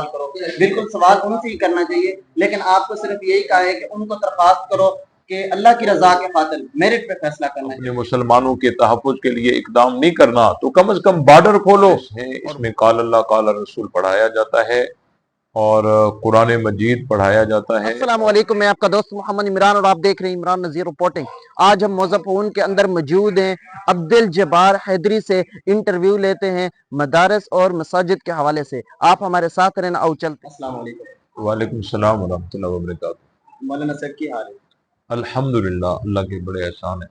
کرو، بالکل سوال ان سے ہی کرنا چاہیے، لیکن آپ کو صرف یہی کہا ہے کہ ان کو درخواست کرو کہ اللہ کی رضا کے خاطر میرٹ پہ فیصلہ کرنا اپنے مسلمانوں کے تحفظ کے لیے اقدام نہیں کرنا تو کم از کم بارڈر کھولو. اس میں قال اللہ قال رسول پڑھایا جاتا ہے اور قرآن مجید پڑھایا جاتا ہے. السلام علیکم، میں آپ کا دوست محمد عمران اور آپ دیکھ رہے ہیں عمران نذیر رپورٹنگ. آج ہم موضوع فون کے اندر موجود ہیں، عبد الجبار حیدری سے انٹرویو لیتے ہیں مدارس اور مساجد کے حوالے سے. آپ ہمارے ساتھ رہنا. او چلتے. السلام علیکم. وعلیکم السلام ورحمۃ اللہ وبرکاتہ. مولانا صاحب کی حال ہے؟ الحمدللہ، اللہ کے بڑے احسان ہیں.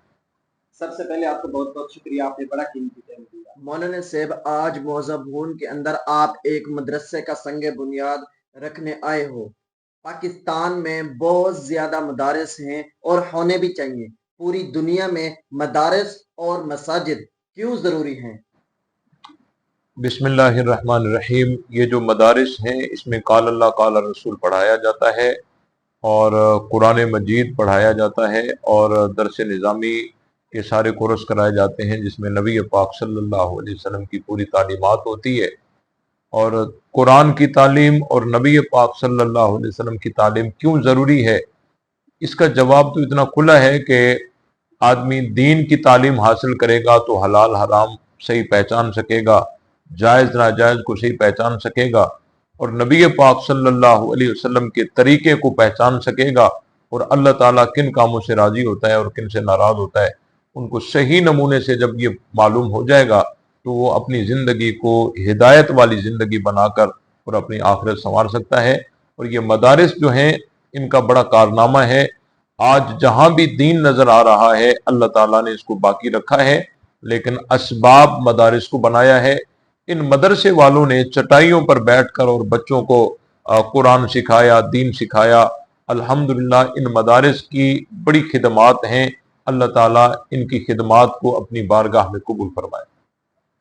سب سے پہلے آپ کو بہت بہت شکریہ، آپ نے بڑا قیمتی ٹائم دیا. مولانا صاحب، آج موضوع فون کے اندر آپ ایک مدرسے کا سنگ بنیاد رکھنے آئے ہو. پاکستان میں بہت زیادہ مدارس ہیں اور ہونے بھی چاہیے. پوری دنیا میں مدارس اور مساجد کیوں ضروری ہیں؟ بسم اللہ الرحمن الرحیم. یہ جو مدارس ہیں اس میں قال اللہ قال رسول پڑھایا جاتا ہے اور قرآن مجید پڑھایا جاتا ہے اور درس نظامی کے سارے کورس کرائے جاتے ہیں جس میں نبی پاک صلی اللہ علیہ وسلم کی پوری تعلیمات ہوتی ہے. اور قرآن کی تعلیم اور نبی پاک صلی اللہ علیہ وسلم کی تعلیم کیوں ضروری ہے، اس کا جواب تو اتنا کھلا ہے کہ آدمی دین کی تعلیم حاصل کرے گا تو حلال حرام صحیح پہچان سکے گا، جائز ناجائز کو صحیح پہچان سکے گا اور نبی پاک صلی اللہ علیہ وسلم کے طریقے کو پہچان سکے گا اور اللہ تعالیٰ کن کاموں سے راضی ہوتا ہے اور کن سے ناراض ہوتا ہے ان کو صحیح نمونے سے جب یہ معلوم ہو جائے گا تو وہ اپنی زندگی کو ہدایت والی زندگی بنا کر اور اپنی آخرت سنوار سکتا ہے. اور یہ مدارس جو ہیں ان کا بڑا کارنامہ ہے. آج جہاں بھی دین نظر آ رہا ہے اللہ تعالیٰ نے اس کو باقی رکھا ہے، لیکن اسباب مدارس کو بنایا ہے. ان مدرسے والوں نے چٹائیوں پر بیٹھ کر اور بچوں کو قرآن سکھایا، دین سکھایا. الحمدللہ ان مدارس کی بڑی خدمات ہیں. اللہ تعالیٰ ان کی خدمات کو اپنی بارگاہ میں قبول فرمائے.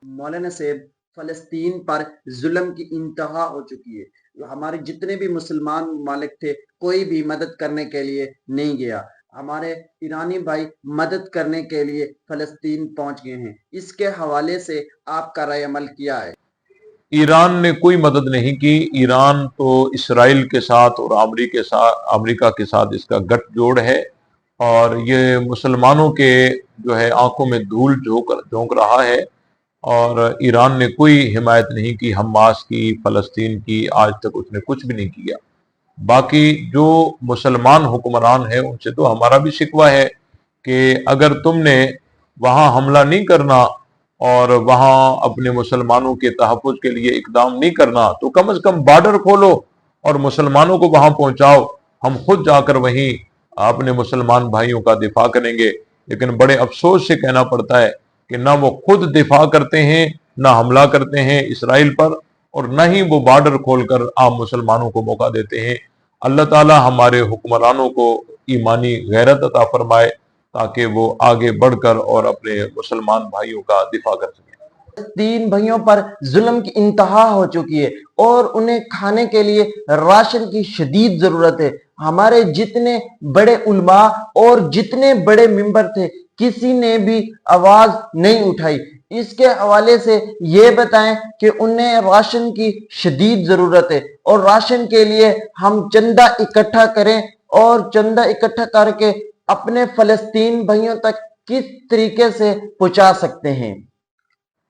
مولانا صاحب، فلسطین پر ظلم کی انتہا ہو چکی ہے. ہمارے جتنے بھی مسلمان ممالک تھے کوئی بھی مدد کرنے کے لیے نہیں گیا. ہمارے ایرانی بھائی مدد کرنے کے لیے فلسطین پہنچ گئے ہیں. اس کے حوالے سے آپ کا رائے عمل کیا ہے؟ ایران نے کوئی مدد نہیں کی. ایران تو اسرائیل کے ساتھ اور امریکہ کے ساتھ اس کا گٹھ جوڑ ہے اور یہ مسلمانوں کے جو ہے آنکھوں میں دھول جھونک رہا ہے اور ایران نے کوئی حمایت نہیں کی حماس کی، فلسطین کی. آج تک اس نے کچھ بھی نہیں کیا. باقی جو مسلمان حکمران ہیں ان سے تو ہمارا بھی شکوہ ہے کہ اگر تم نے وہاں حملہ نہیں کرنا اور وہاں اپنے مسلمانوں کے تحفظ کے لیے اقدام نہیں کرنا تو کم از کم بارڈر کھولو اور مسلمانوں کو وہاں پہنچاؤ. ہم خود جا کر وہیں اپنے مسلمان بھائیوں کا دفاع کریں گے. لیکن بڑے افسوس سے کہنا پڑتا ہے کہ نہ وہ خود دفاع کرتے ہیں، نہ حملہ کرتے ہیں اسرائیل پر اور نہ ہی وہ بارڈر کھول کر عام مسلمانوں کو موقع دیتے ہیں. اللہ تعالی ہمارے حکمرانوں کو ایمانی غیرت عطا فرمائے تاکہ وہ آگے بڑھ کر اور اپنے مسلمان بھائیوں کا دفاع کر سکیں. تین بھائیوں پر ظلم کی انتہا ہو چکی ہے اور انہیں کھانے کے لیے راشن کی شدید ضرورت ہے. ہمارے جتنے بڑے علماء اور جتنے بڑے ممبر تھے کسی نے بھی آواز نہیں اٹھائی. اس کے حوالے سے یہ بتائیں کہ انہیں راشن کی شدید ضرورت ہے اور راشن کے لیے ہم چندہ اکٹھا کریں اور چندہ اکٹھا کر کے اپنے فلسطین بھائیوں تک کس طریقے سے پہنچا سکتے ہیں؟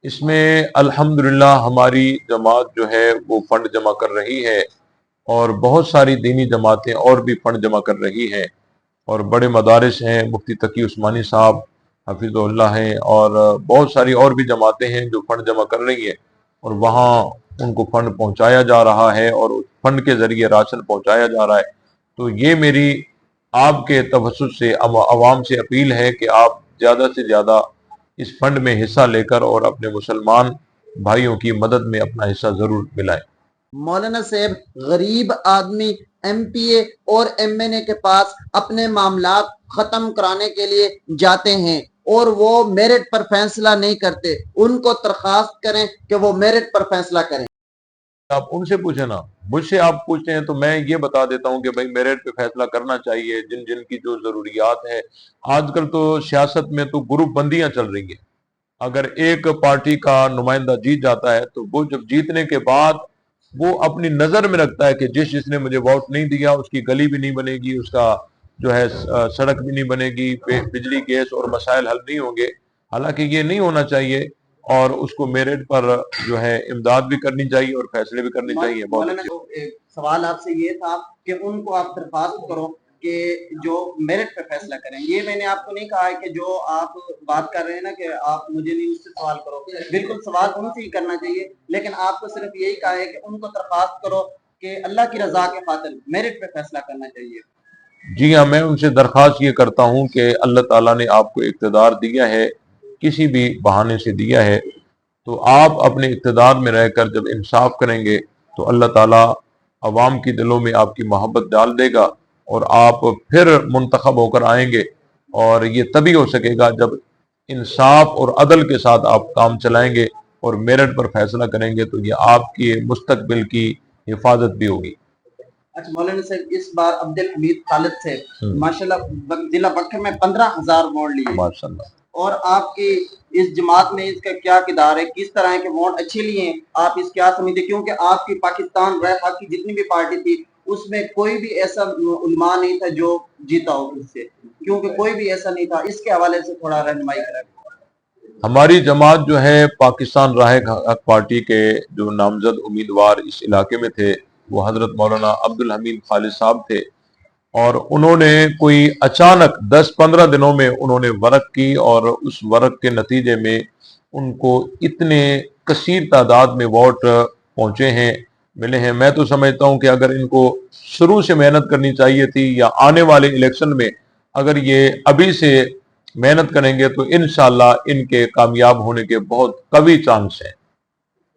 اس میں الحمدللہ ہماری جماعت جو ہے وہ فنڈ جمع کر رہی ہے اور بہت ساری دینی جماعتیں اور بھی فنڈ جمع کر رہی ہیں اور بڑے مدارس ہیں، مفتی تقی عثمانی صاحب حفظ اللہ ہیں اور بہت ساری اور بھی جماعتیں ہیں جو فنڈ جمع کر رہی ہیں اور وہاں ان کو فنڈ پہنچایا جا رہا ہے اور اس فنڈ کے ذریعے راشن پہنچایا جا رہا ہے. تو یہ میری آپ کے توسط سے عوام سے اپیل ہے کہ آپ زیادہ سے زیادہ اس فنڈ میں حصہ لے کر اور اپنے مسلمان بھائیوں کی مدد میں اپنا حصہ ضرور ملائیں. مولانا صاحب، غریب آدمی ایم پی اے اور ایم این اے کے پاس اپنے معاملات ختم کرانے کے لیے جاتے ہیں اور وہ میرٹ پر فیصلہ نہیں کرتے. ان کو درخواست کریں کہ وہ میرٹ پر فیصلہ کریں. آپ ان سے پوچھیں نا، مجھ سے آپ پوچھتے ہیں تو میں یہ بتا دیتا ہوں کہ بھائی میرٹ پہ فیصلہ کرنا چاہیے جن جن کی جو ضروریات ہے. آج کل تو سیاست میں تو گروپ بندیاں چل رہی ہیں. اگر ایک پارٹی کا نمائندہ جیت جاتا ہے تو وہ جب جیتنے کے بعد وہ اپنی نظر میں رکھتا ہے کہ جس نے مجھے ووٹ نہیں دیا اس کی گلی بھی نہیں بنے گی، اس کا جو ہے سڑک بھی نہیں بنے گی، بجلی گیس اور مسائل حل نہیں ہوں گے، حالانکہ یہ نہیں ہونا چاہیے، اور اس کو میرٹ پر جو ہے امداد بھی کرنی چاہیے اور فیصلے بھی کرنے چاہیے۔ بہت مولانا ایک سوال آپ سے یہ تھا کہ ان کو آپ درخواست کرو کہ جو میرٹ پہ فیصلہ کریں، یہ میں نے آپ کو نہیں کہا ہے کہ جو آپ بات کر رہے ہیں نا کہ آپ مجھے نہیں اس سے سوال کرو، بالکل سوال ان سے ہی کرنا چاہیے، لیکن آپ کو صرف یہی کہا ہے کہ ان کو درخواست کرو کہ اللہ کی رضا کے خاطر میرٹ پہ فیصلہ کرنا چاہیے۔ جی ہاں، میں ان سے درخواست یہ کرتا ہوں کہ اللہ تعالیٰ نے آپ کو اقتدار دیا ہے، کسی بھی بہانے سے دیا ہے، تو آپ اپنے اقتدار میں رہ کر جب انصاف کریں گے تو اللہ تعالیٰ عوام کی دلوں میں آپ کی محبت ڈال دے گا، اور آپ پھر منتخب ہو کر آئیں گے، اور یہ تبھی ہو سکے گا جب انصاف اور عدل کے ساتھ آپ کام چلائیں گے اور میرٹ پر فیصلہ کریں گے، تو یہ آپ کے مستقبل کی حفاظت بھی ہوگی۔ اچھا مولانا صاحب، اس بار عبد الحمید خالد سے ماشاءاللہ ضلع بکر میں 15,000 ووٹ لیے، ماشاءاللہ۔ اور آپ کی اس جماعت میں اس کا کیا کردار ہے، کس طرح ہے کہ ووٹ اچھے لیے ہیں، آپ اس کیا سمجھتے؟ کیونکہ آپ کی پاکستان رائے حق کی جتنی بھی پارٹی تھی اس میں کوئی بھی ایسا علماء نہیں تھا جو جیتا ہو اس سے، کیونکہ کوئی بھی ایسا نہیں تھا، اس کے حوالے سے تھوڑا رہنمائی کریں۔ ہماری جماعت جو ہے پاکستان راہ حق پارٹی کے جو نامزد امیدوار اس علاقے میں تھے وہ حضرت مولانا عبد الحمید خالد صاحب تھے، اور انہوں نے کوئی اچانک 10-15 دنوں میں انہوں نے ورق کی، اور اس ورق کے نتیجے میں ان کو اتنے کثیر تعداد میں ووٹ پہنچے ہیں، ملے ہیں۔ میں تو سمجھتا ہوں کہ اگر ان کو شروع سے محنت کرنی چاہیے تھی، یا آنے والے الیکشن میں اگر یہ ابھی سے محنت کریں گے تو انشاءاللہ ان کے کامیاب ہونے کے بہت قوی چانس ہیں۔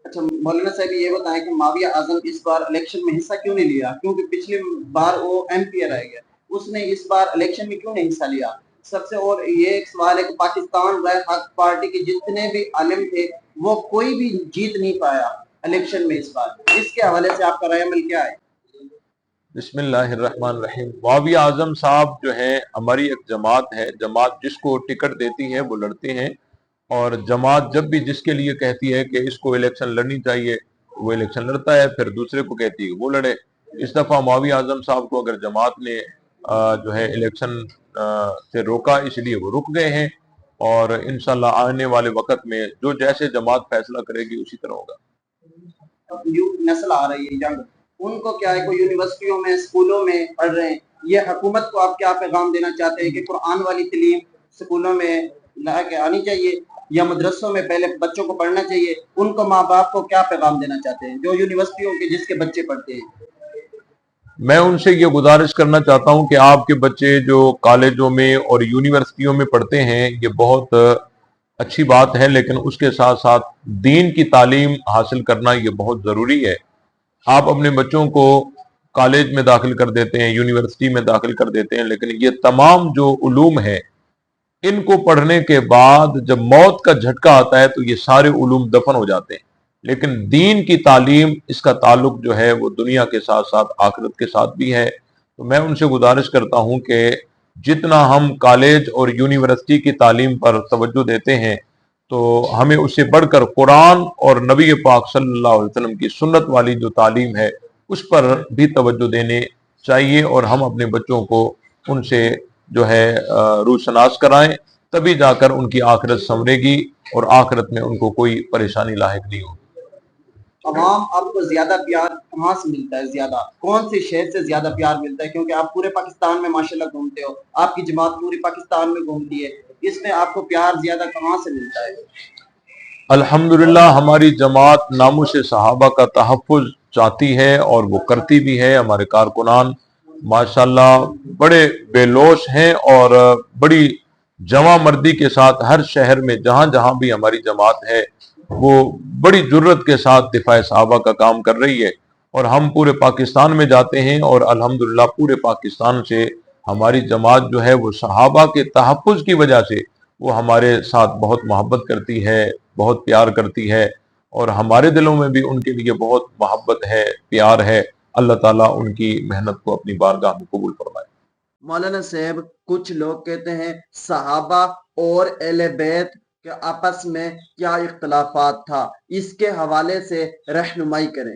اچھا مولانا صاحب یہ بتائیں کہ معاویہ اعظم اس بار الیکشن میں حصہ کیوں نہیں لیا؟ کیونکہ پچھلی بار وہ ایم پی رہ گیا، اس نے اس بار الیکشن میں کیوں نہیں حصہ لیا؟ سب سے اور یہ ایک سوال ہے کہ پاکستان رائے حق پارٹی کے جتنے بھی عالم تھے وہ کوئی بھی جیت نہیں پایا الیکشن میں اس بار، اس کے حوالے سے آپ کا رائے عمل کیا ہے؟ بسم اللہ الرحمن الرحیم۔ معاویہ اعظم صاحب جو ہیں ہماری ایک جماعت ہے، جماعت جس کو ٹکٹ دیتی ہے وہ لڑتے ہیں، اور جماعت جب بھی جس کے لیے کہتی ہے کہ اس کو الیکشن لڑنی چاہیے وہ الیکشن لڑتا ہے، پھر دوسرے کو کہتی ہے وہ لڑے۔ اس دفعہ معاویہ اعظم صاحب کو اگر جماعت نے جو ہے الیکشن سے روکا، اس لیے وہ رک گئے ہیں، اور انشاءاللہ آنے والے وقت میں جو جیسے جماعت فیصلہ کرے گی اسی طرح ہوگا۔ نسل آ رہی ہے ینگ، ان کو کیا ہے، کوئی یونیورسٹیوں میں اسکولوں میں پڑھ رہے ہیں، یہ حکومت کو آپ کیا پیغام دینا چاہتے ہیں کہ قرآن والی تعلیم اسکولوں میں لا کے آنی چاہیے یا مدرسوں میں پہلے بچوں کو پڑھنا چاہیے؟ ان کو ماں باپ کو کیا پیغام دینا چاہتے ہیں جو یونیورسٹیوں کے جس کے بچے پڑھتے ہیں؟ میں ان سے یہ گزارش کرنا چاہتا ہوں کہ آپ کے بچے جو کالجوں میں اور یونیورسٹیوں میں پڑھتے ہیں یہ بہت اچھی بات ہے، لیکن اس کے ساتھ ساتھ دین کی تعلیم حاصل کرنا یہ بہت ضروری ہے۔ آپ اپنے بچوں کو کالج میں داخل کر دیتے ہیں، یونیورسٹی میں داخل کر دیتے ہیں، لیکن یہ تمام جو علوم ہیں ان کو پڑھنے کے بعد جب موت کا جھٹکا آتا ہے تو یہ سارے علوم دفن ہو جاتے ہیں، لیکن دین کی تعلیم اس کا تعلق جو ہے وہ دنیا کے ساتھ ساتھ آخرت کے ساتھ بھی ہے۔ تو میں ان سے گزارش کرتا ہوں کہ جتنا ہم کالج اور یونیورسٹی کی تعلیم پر توجہ دیتے ہیں تو ہمیں اس سے بڑھ کر قرآن اور نبی پاک صلی اللہ علیہ وسلم کی سنت والی جو تعلیم ہے اس پر بھی توجہ دینے چاہیے، اور ہم اپنے بچوں کو ان سے جو ہے روشناس کرائیں، تبھی جا کر ان کی آخرت سنورے گی اور آخرت میں ان کو کوئی پریشانی لاحق نہیں ہوگی۔ عوام آپ کو زیادہ پیار کہاں سے ملتا ہے؟ زیادہ کون سے شہر سے زیادہ پیار ملتا ہے؟ کیونکہ آپ پورے پاکستان میں ماشاءاللہ گھومتے ہو، آپ کی جماعت پوری پاکستان میں گھومتی ہے، اس میں آپ کو پیار زیادہ کہاں سے ملتا ہے؟ الحمدللہ ہماری جماعت ناموس صحابہ کا تحفظ چاہتی ہے اور وہ کرتی بھی ہے۔ ہمارے کارکنان ماشاءاللہ بڑے بے لوث ہیں اور بڑی جواں مردی کے ساتھ ہر شہر میں جہاں جہاں بھی ہماری جماعت ہے وہ بڑی جرت کے ساتھ دفاع صحابہ کا کام کر رہی ہے، اور ہم پورے پاکستان میں جاتے ہیں اور الحمدللہ پورے پاکستان سے ہماری جماعت جو ہے وہ صحابہ کے تحفظ کی وجہ سے وہ ہمارے ساتھ بہت محبت کرتی ہے، بہت پیار کرتی ہے، اور ہمارے دلوں میں بھی ان کے لیے بہت محبت ہے، پیار ہے۔ اللہ تعالیٰ ان کی محنت کو اپنی بارگاہ میں قبول فرمائے۔ مولانا صاحب کچھ لوگ کہتے ہیں صحابہ اور اہل بیت کے آپس میں کیا اختلافات تھا، اس کے حوالے سے رہنمائی کریں۔